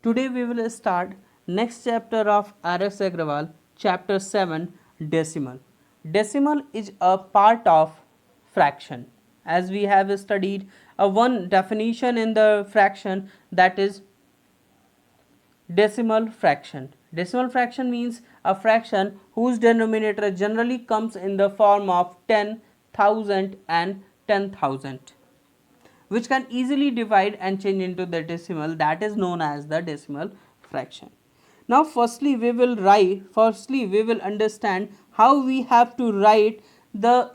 Today we will start next chapter of R.S. Agrawal, chapter 7, decimal. Decimal is a part of fraction. As we have studied one definition in the fraction, that is decimal fraction. Decimal fraction means a fraction whose denominator generally comes in the form of 10,000 and 10,000, which can easily divide and change into the decimal, that is known as the decimal fraction. Now firstly we will understand how we have to write the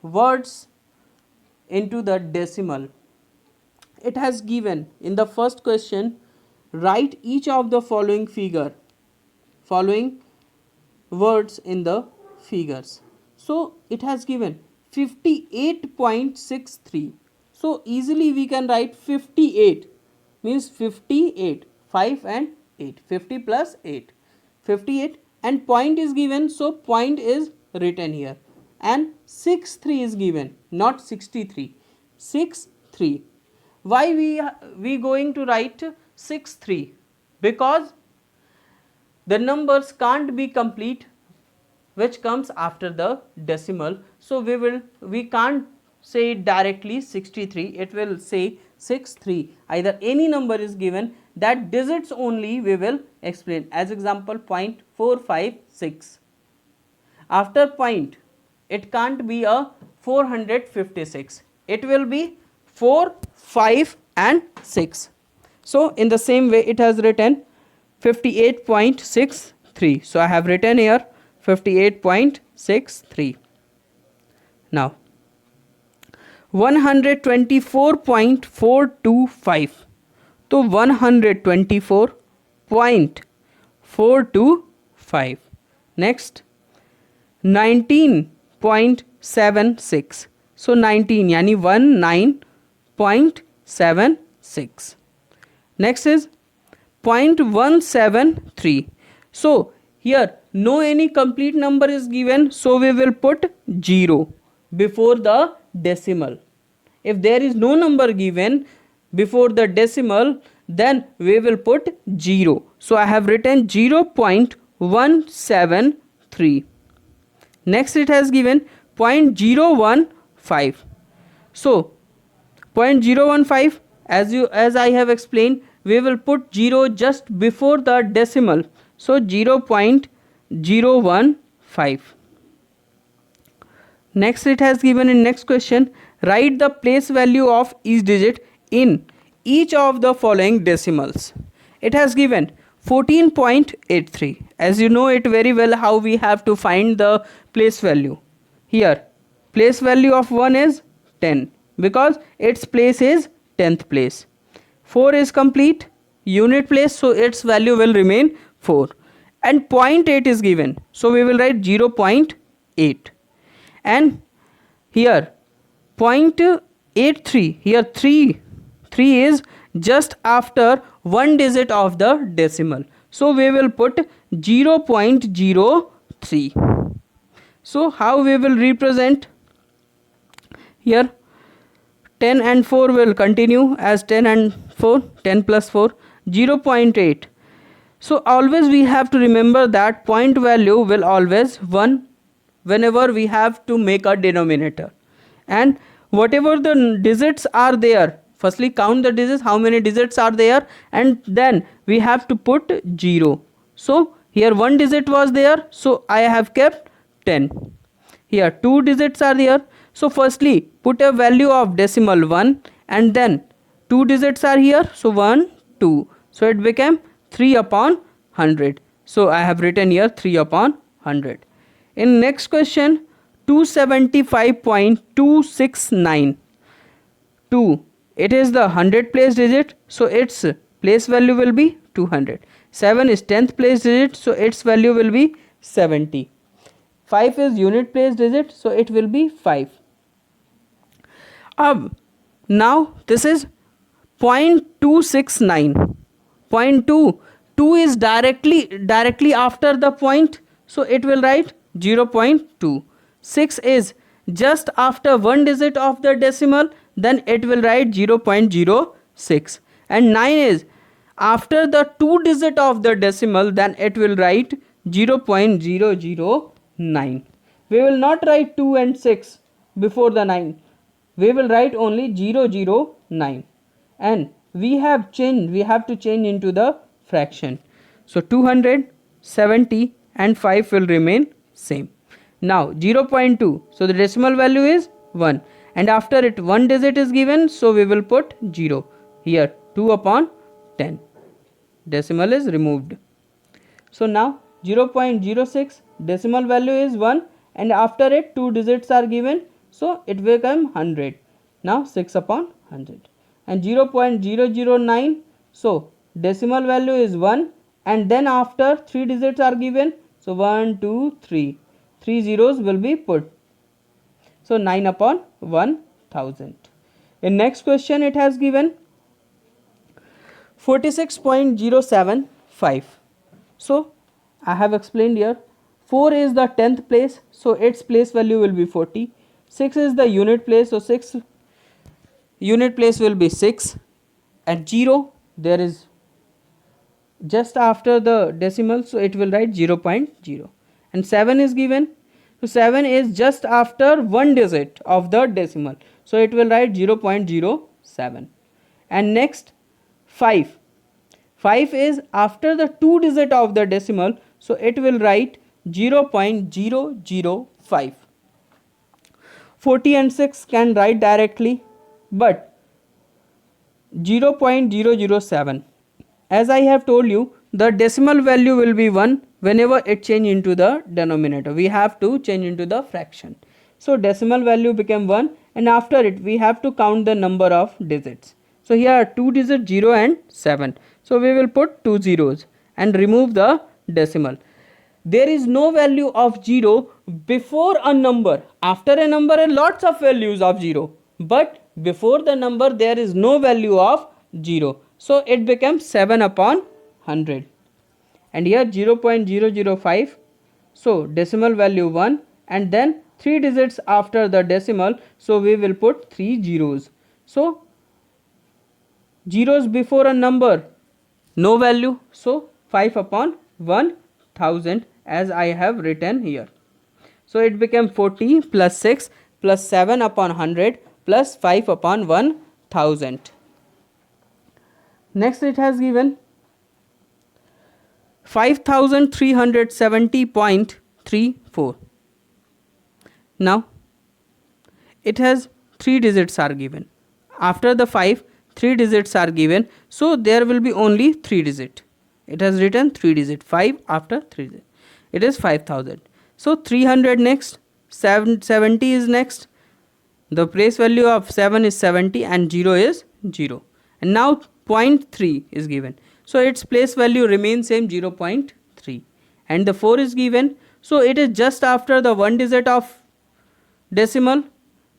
words into the decimal. It has given in the first question, write each of the following words in the figures. So it has given 58.63. So easily we can write 58 means 58, 5 and 8, 50 plus 8, 58, and point is given, so point is written here, and 63 is given, not 63, 63. Why we going to write 63? Because the numbers can't be complete which comes after the decimal, so we can't say directly 63, it will say 63. Either any number is given, that digits only we will explain. As example, 0.456. After point, it can't be a 456, it will be 4, 5 and 6. So in the same way it has written 58.63. so I have written here 58.63. Now 124.425. So 124.425. Next 19.76. So 19 yani 19.76. Next is 0.173. So here no any complete number is given, so we will put 0 before the decimal. If there is no number given before the decimal, then we will put 0. So I have written 0.173. Next it has given 0.015. So 0.015, as I have explained, we will put 0 just before the decimal, so 0.015. Next it has given in next question, write the place value of each digit in each of the following decimals. It has given 14.83. As you know it very well how we have to find the place value. Here place value of 1 is 10 because its place is 10th place. 4 is complete unit place, so its value will remain 4, and 0.8 is given, so we will write 0.8. And here 0.83, here 3 is just after one digit of the decimal, so we will put 0.03. So how we will represent? Here 10 and 4 will continue as 10 and 4, 10 plus 4, 0.8. So always we have to remember that point value will always 1 whenever we have to make a denominator, and whatever the digits are there, firstly count the digits, how many digits are there, and then we have to put 0. So here one digit was there, so I have kept 10. Here two digits are there, so firstly put a value of decimal 1, and then two digits are here, so 1, 2, so it became 3 upon 100. So I have written here 3 upon 100. In next question, 275.269. 2, it is the 100th place digit, so its place value will be 200. 7 is 10th place digit, so its value will be 70. 5 is unit place digit, so it will be 5. Now this is 0.269. 0.2 is directly after the point, so it will write 0.2. 6 is just after one digit of the decimal, then it will write 0.06. And 9 is after the 2 digit of the decimal, then it will write 0.009. We will not write 2 and 6 before the 9. We will write only 009, and we have to change into the fraction. So 270 and 5 will remain same. Now 0.2, so the decimal value is 1, and after it one digit is given, so we will put 0 here. 2 upon 10, decimal is removed. So now 0.06, decimal value is 1, and after it 2 digits are given, so it will become 100. Now 6 upon 100. And 0.009, so decimal value is 1, and then after 3 digits are given, so 1, 2, 3. 3 zeros will be put. So 9 upon 1000. In next question it has given 46.075. So I have explained here. 4 is the 10th place, so its place value will be 40. 6 is the unit place, so 6 unit place will be 6. At 0 there is just after the decimal, so it will write 0.0. And 7 is given, so 7 is just after one digit of the decimal, so it will write 0.07. And next 5 is after the 2 digit of the decimal, so it will write 0.005. 40 and 6 can write directly, but 0.007, as I have told you, the decimal value will be 1 whenever it change into the denominator. We have to change into the fraction. So decimal value became 1, and after it we have to count the number of digits. So here are 2 digits, 0 and 7. So we will put 2 zeros and remove the decimal. There is no value of 0 before a number. After a number are lots of values of 0, but before the number there is no value of 0. So it becomes 7 upon 100. And here 0.005, so decimal value 1, and then 3 digits after the decimal, so we will put 3 zeros. So zeros before a number, no value, so 5 upon 1000, as I have written here. So it became 40 plus 6 plus 7 upon 100 plus 5 upon 1000. Next it has given 5370.34. Now it has 3 digits are given. After the 5, 3 digits are given, so there will be only 3 digit. It has written 3 digit, 5 after 3 digit. It is 5000. So 300 next, 70 is next. The place value of 7 is 70 and 0 is 0. And now 0.3 is given. So its place value remains same, 0.3. And the 4 is given. So it is just after the one digit of decimal.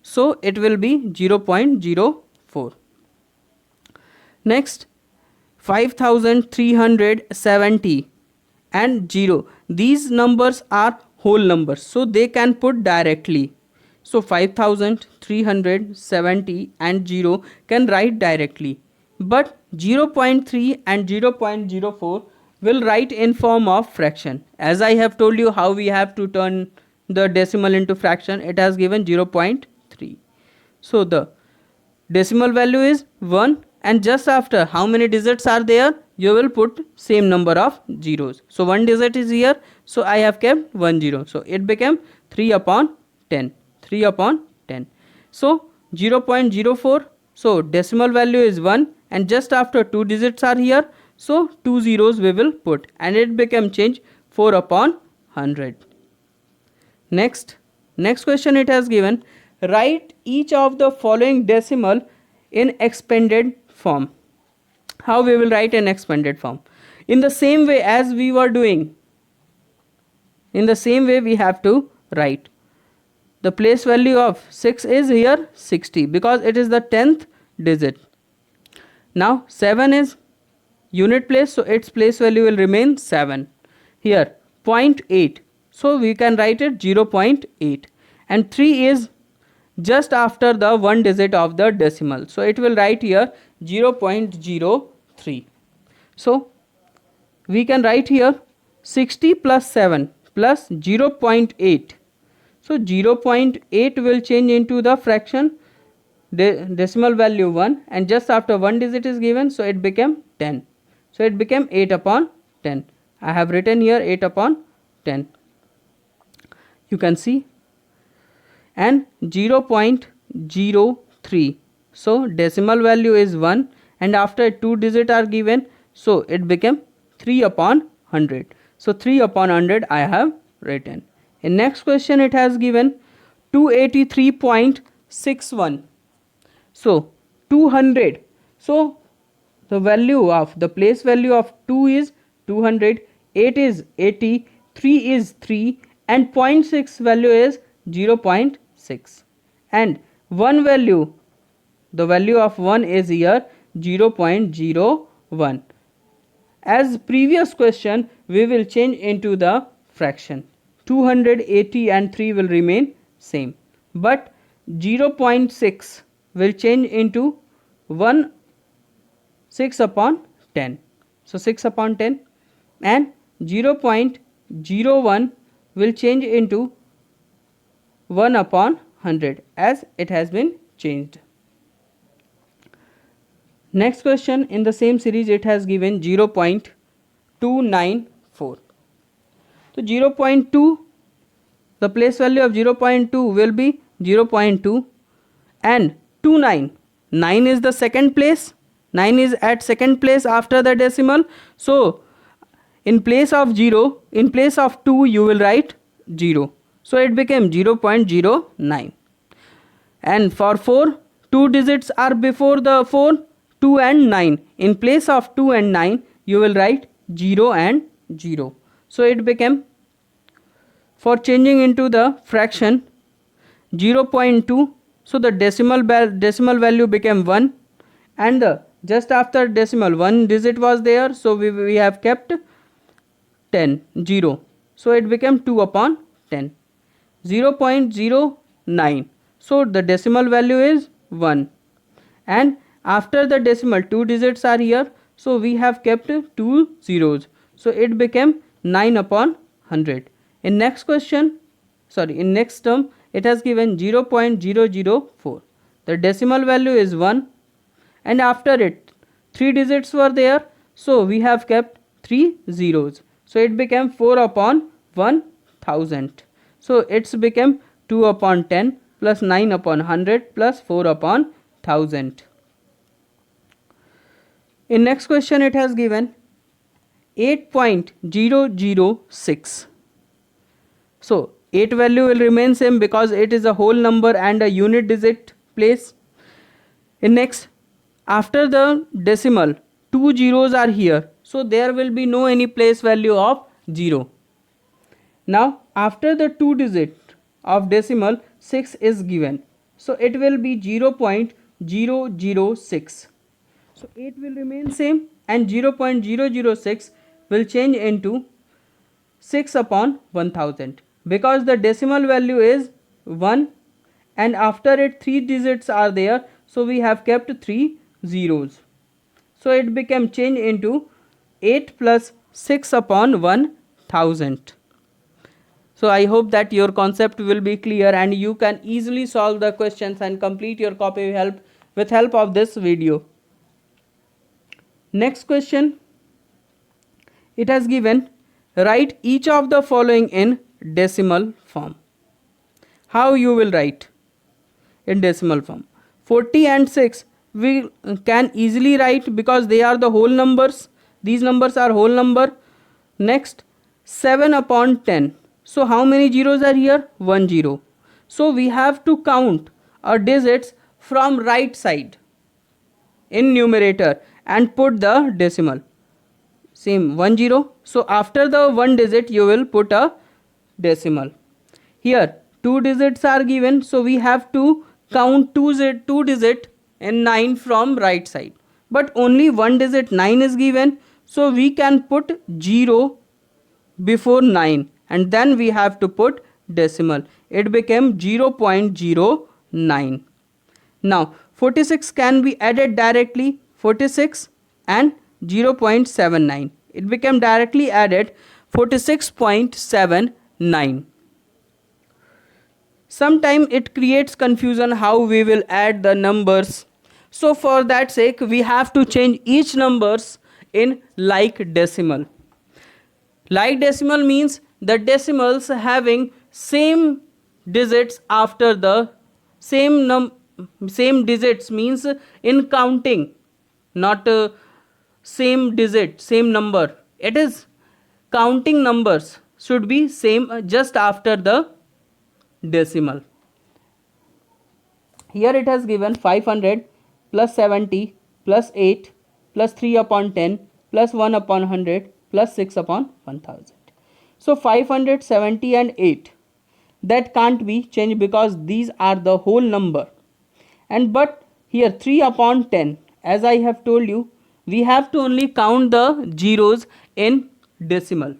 So it will be 0.04. Next 5370 and 0. These numbers are whole numbers, so they can put directly. So 5370 and 0 can write directly, but 0.3 and 0.04 will write in form of fraction. As I have told you how we have to turn the decimal into fraction, it has given 0.3. So the decimal value is 1, and just after how many digits are there, you will put same number of zeros. So one digit is here, so I have kept 1 0. So it became 3 upon 10. 3 upon 10. So 0.04. So decimal value is 1, and just after 2 digits are here, so 2 zeros we will put, and it became change 4 upon 100. Next question it has given, write each of the following decimal in expanded form. How we will write in expanded form? In the same way as we were doing, in the same way we have to write. The place value of 6 is here 60 because it is the 10th digit. Now 7 is unit place, so its place value will remain 7. Here 0.8, so we can write it 0.8, and 3 is just after the one digit of the decimal, so it will write here 0.03. So we can write here 60 plus 7 plus 0.8. So 0.8 will change into the fraction decimal value 1, and just after one digit is given, so it became 10. So it became 8 upon 10. I have written here 8 upon 10. You can see. And 0.03. So decimal value is 1, and after 2 digits are given, so it became 3 upon 100. So 3 upon 100 I have written. In next question it has given 283.61. So 200. So the value of the place value of 2 is 200, 8 is 80, 3 is 3, and 0.6 value is 0.6, and one value, the value of 1 is here 0.01. As previous question, we will change into the fraction. 280 and 3 will remain same, but 0.6 will change into 6 upon 10. So 6 upon 10, and 0.01 will change into 1 upon 100 as it has been changed. Next question in the same series, it has given 0.294. So 0.2, the place value of 0.2 will be 0.2, and 29, 9 is the second place, 9 is at second place after the decimal. So in place of 0, in place of 2 you will write 0. So it became 0.09. And for 4, 2 digits are before the 4, 2 and 9. In place of 2 and 9 you will write 0 and 0. So it became, for changing into the fraction, 0.2. So the decimal value became 1, and just after decimal 1 digit was there, so we have kept 10, 0. So it became 2 upon 10. 0.09. So the decimal value is 1, and after the decimal 2 digits are here, so we have kept 2 zeros. So it became 9 upon 100. In next question, in next term, it has given 0.004. The decimal value is 1, and after it 3 digits were there, so we have kept 3 zeros. So it became 4 upon 1000. So it's became 2 upon 10 plus 9 upon 100 plus 4 upon 1000. In next question it has given 8.006. So 8 value will remain same because it is a whole number and a unit digit place. In next, after the decimal 2 zeros are here, so there will be no any place value of 0. Now after the 2 digit of decimal 6 is given, so it will be 0.006. So 8 will remain same, and 0.006 will change into 6 upon 1000, because the decimal value is 1, and after it 3 digits are there, so we have kept 3 zeros. So it became change into 8 plus 6 upon 1000. So I hope that your concept will be clear and you can easily solve the questions and complete your copy with help of this video. Next question, it has given write each of the following in decimal form. How you will write in decimal form? 40 and 6 we can easily write because they are the whole numbers. These numbers are whole number. Next, 7 upon 10. So how many zeros are here? 1 0. So we have to count our digits from right side in numerator and put the decimal. Same 1 0. So after the 1 digit you will put a decimal. Here 2 digits are given, so we have to count 2 digit and 9 from right side. But only 1 digit 9 is given, so we can put 0 before 9 and then we have to put decimal. It became 0.09. Now 46 can be added directly. 46 and 0.79. It became directly added 46.79. Sometimes it creates confusion how we will add the numbers. So for that sake, we have to change each numbers in like decimal. Like decimal means the decimals having same digits after the same digits means in counting, not same digit, same number. It is counting numbers should be same just after the decimal. Here it has given 500 plus 70 plus 8 plus 3 upon 10 plus 1 upon 100 plus 6 upon 1000. So 570 and 8, that can't be changed because these are the whole number. And but here 3 upon 10, as I have told you, we have to only count the zeros in decimal.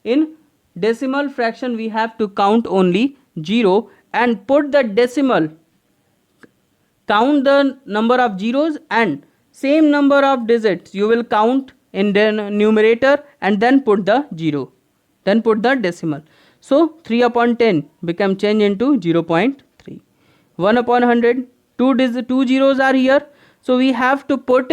In decimal fraction we have to count only 0 and put the decimal, count the number of zeros and same number of digits you will count in the numerator and then put the 0, then put the decimal. So 3 upon 10 become changed into 0.3. 1 upon 100, two zeros are here, so we have to put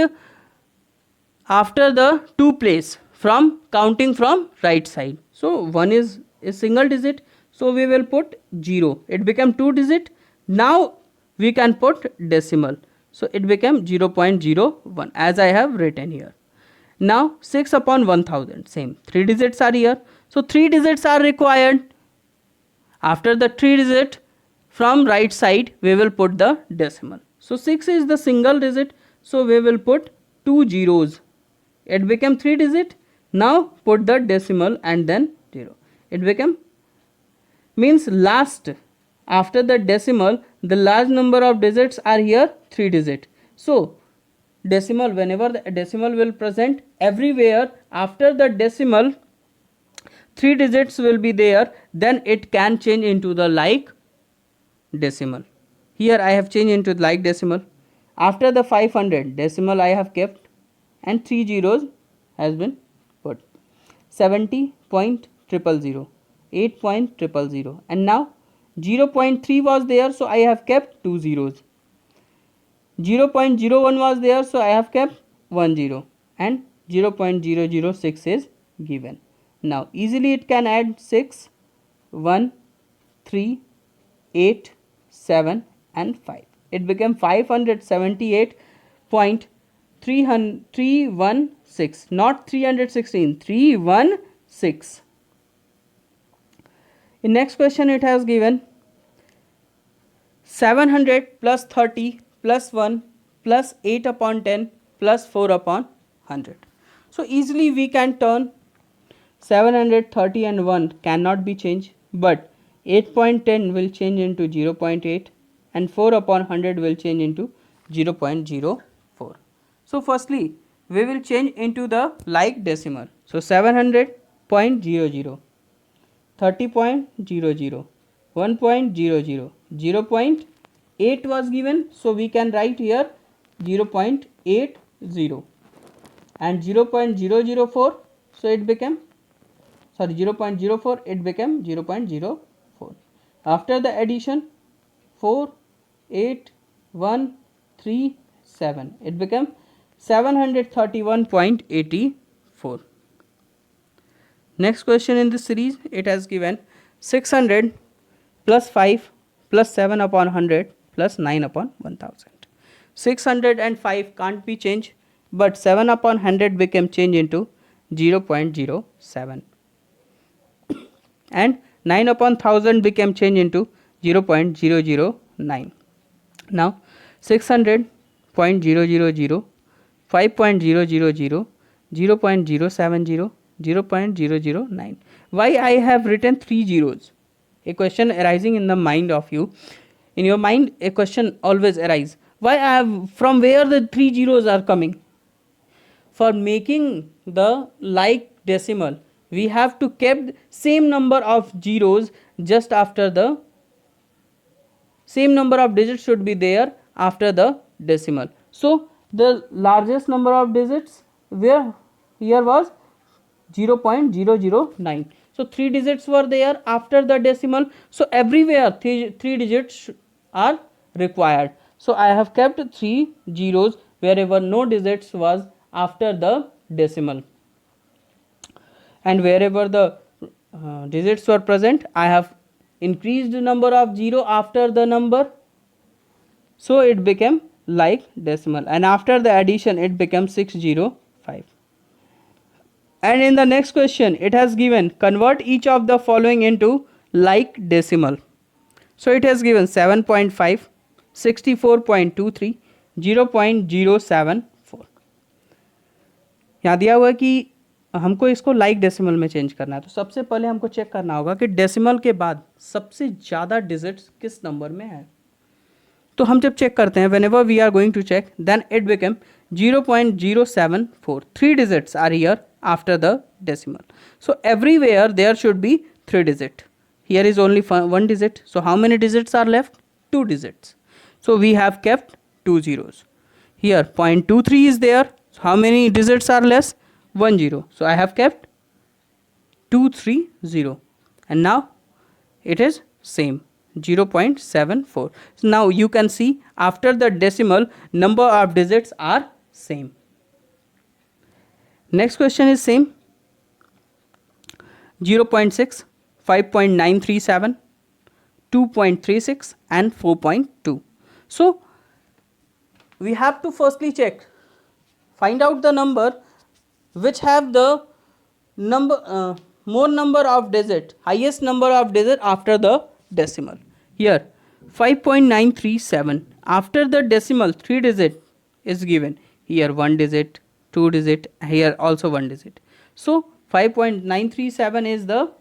after the 2 place from counting from right side. So 1 is a single digit, so we will put 0. It became 2 digit. Now we can put decimal, so it became 0.01 as I have written here. Now 6 upon 1000, same 3 digits are here, so 3 digits are required. After the 3 digit from right side we will put the decimal. So 6 is the single digit, so we will put 2 zeros. It became 3 digit. Now put the decimal and then 0. It became, means last after the decimal the large number of digits are here 3 digit. So decimal, whenever the decimal will present, everywhere after the decimal 3 digits will be there, then it can change into the like decimal. Here I have changed into like decimal. After the 500 decimal I have kept and 3 zeros has been put. 70.000, 8.000, and now 0.3 was there, so I have kept 2 zeros. 0.01 was there, so I have kept 1 zero, and 0.006 is given. Now easily it can add 6, 1, 3, 8, 7 and 5. It became 578.316, not 316, 316. In next question it has given 700 plus 30 plus 1 plus 8 upon 10 plus 4 upon 100. So easily we can turn 730 and 1 cannot be changed, but 8.10 will change into 0.8 and 4 upon 100 will change into 0.04. So firstly we will change into the like decimal. So 700.00, 30.00, 1.00, 0.8 was given, so we can write here 0.80 and 0.004, so it became 0.04, it became 0.04. After the addition 4, 8, 1, 3, 7, it became 731.84. Next question in this series, it has given 600 plus 5 plus 7 upon 100 plus 9 upon 1000. 605 can't be changed, but 7 upon 100 became changed into 0.07 and 9 upon 1000 became changed into 0.009. Now 600.000, 5.000, 0.070, 0.009. Why I have written 3 zeros? A question arising in the mind of you. In your mind a question always arises. Why I have, from where the 3 zeros are coming? For making the like decimal we have to keep same number of zeros just after the same number of digits should be there after the decimal. So the largest number of digits where here was 0.009. So 3 digits were there after the decimal. So everywhere three digits are required. So I have kept 3 zeros wherever no digits was after the decimal, and wherever the digits were present, I have increased the number of 0 after the number, so it became like decimal, and after the addition it became 605. And in the next question it has given convert each of the following into like decimal. So it has given 7.5, 64.23, 0.074. यहाँ दिया हुआ है कि हमको इसको like decimal में change करना है. तो सबसे पहले हमको चेक करना होगा कि डेसिमल के बाद सबसे ज़्यादा डिजिट्स किस नंबर में है. तो हम जब चेक करते हैं whenever we are going to check, then it became 0.074. 3 digits are here after the decimal. So everywhere there should be 3 digit. Here is only 1 digit. So how many digits are left? 2 digits. So we have kept 2 zeros. Here 0.23 is there. So how many digits are less? 1 0. So I have kept 230, and now it is same 0.74. So now you can see after the decimal number of digits are same. Next question is same. 0.6, 5.937, 2.36 and 4.2. So we have to firstly check, find out the number which have the number more number of digit, highest number of digit after the decimal. Here 5.937, after the decimal 3 digit is given. Here 1 digit, 2 digit, here also 1 digit. So 5.937 is the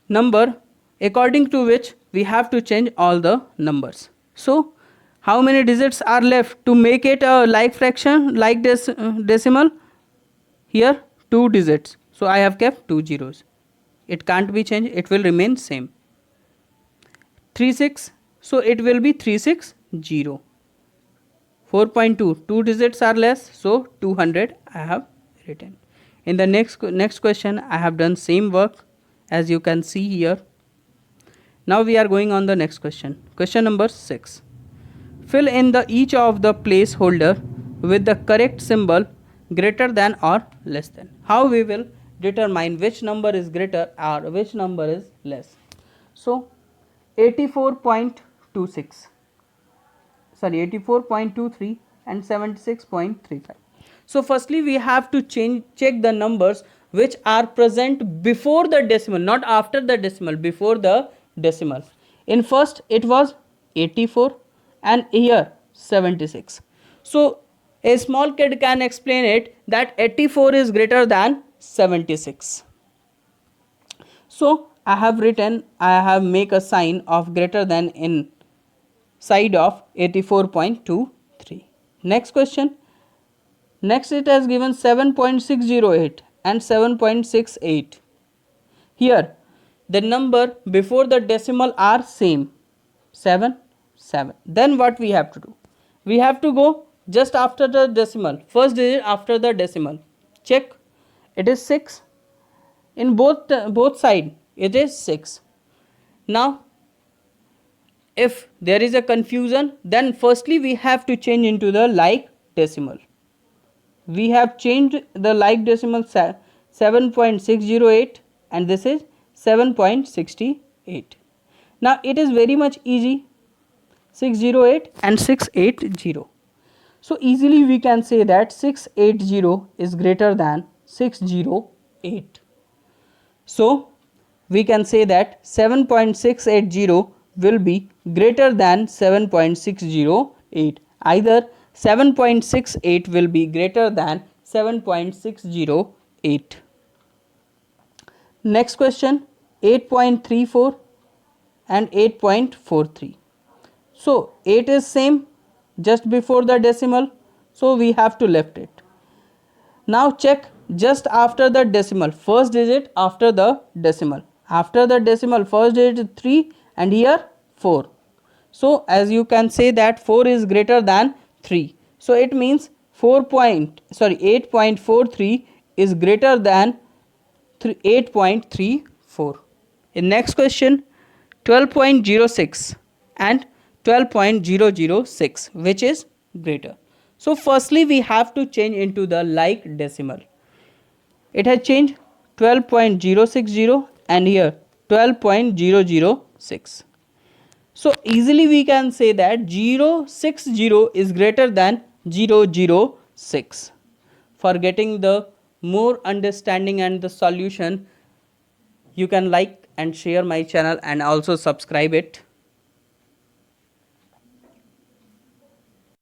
number according to which we have to change all the numbers. So how many digits are left to make it a like fraction, like decimal? Here 2 digits. So I have kept 2 zeros. It can't be changed, it will remain same. 36, so it will be 360. 4.2, 2 digits are less, so 200 I have written. In the next question I have done same work as you can see here. Now we are going on the next question. Question number 6. Fill in the each of the placeholder with the correct symbol greater than or less than. How we will determine which number is greater or which number is less? So 84.26, sorry 84.23 and 76.35. So firstly we have to check the numbers which are present before the decimal, not after the decimal, before the decimal. In first it was 84 and here 76. So a small kid can explain it that 84 is greater than 76. So I have written, I have make a sign of greater than in side of 84.23. Next question. Next it has given 7.608 and 7.68. Here the number before the decimal are same, 7, 7. Then what we have to do? We have to go just after the decimal, first digit after the decimal. Check, it is 6. In both side it is 6. Now if there is a confusion, then firstly we have to change into the like decimal. We have changed the like decimal 7.608 and this is 7.68. Now it is very much easy, 608 and 680. So easily we can say that 680 is greater than 608. So we can say that 7.680 will be greater than 7.608. Either 7.68 will be greater than 7.608. Next question, 8.34 and 8.43. So 8 is same just before the decimal, so we have to left it. Now check just after the decimal, first digit after the decimal. After the decimal first digit is 3 and here 4. So as you can say that 4 is greater than 3. So it means 8.43 is greater than 8.34. In next question, 12.06 and 12.006, which is greater. So firstly we have to change into the like decimal. It has changed 12.060 and here 12.006. So easily we can say that 060 is greater than 006. For getting the more understanding and the solution, you can like and share my channel and also subscribe it.